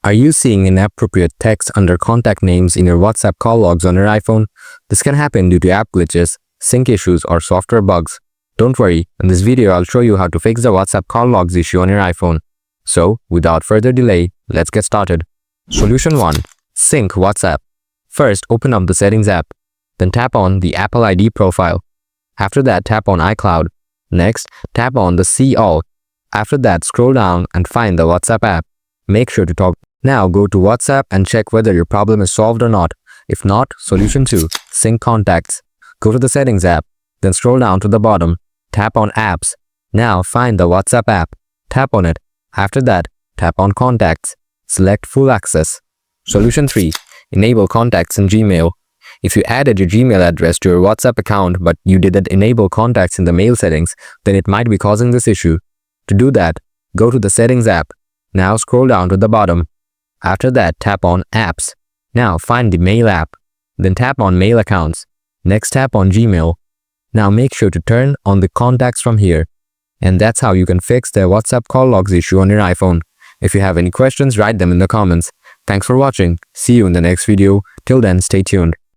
Are you seeing inappropriate text under contact names in your WhatsApp call logs on your iPhone? This can happen due to app glitches, sync issues, or software bugs. Don't worry, in this video I'll show you how to fix the WhatsApp call logs issue on your iPhone. So, without further delay, let's get started. Solution 1. Sync WhatsApp. First, open up the Settings app. Then tap on the Apple ID profile. After that, tap on iCloud. Next, tap on the See All. After that, scroll down and find the WhatsApp app. Make sure to talk. Now go to WhatsApp and check whether your problem is solved or not. If not, Solution 2. Sync contacts. Go to the Settings app. Then scroll down to the bottom. Tap on Apps. Now find the WhatsApp app. Tap on it. After that, tap on Contacts. Select Full Access. Solution 3. Enable contacts in Gmail. If you added your Gmail address to your WhatsApp account but you didn't enable contacts in the mail settings, then it might be causing this issue. To do that, go to the Settings app. Now scroll down to the bottom. After that, tap on Apps. Now find the Mail app. Then tap on Mail Accounts. Next, tap on Gmail. Now make sure to turn on the contacts from here. And that's how you can fix the WhatsApp call logs issue on your iPhone. If you have any questions, write them in the comments. Thanks for watching. See you in the next video. Till then, stay tuned.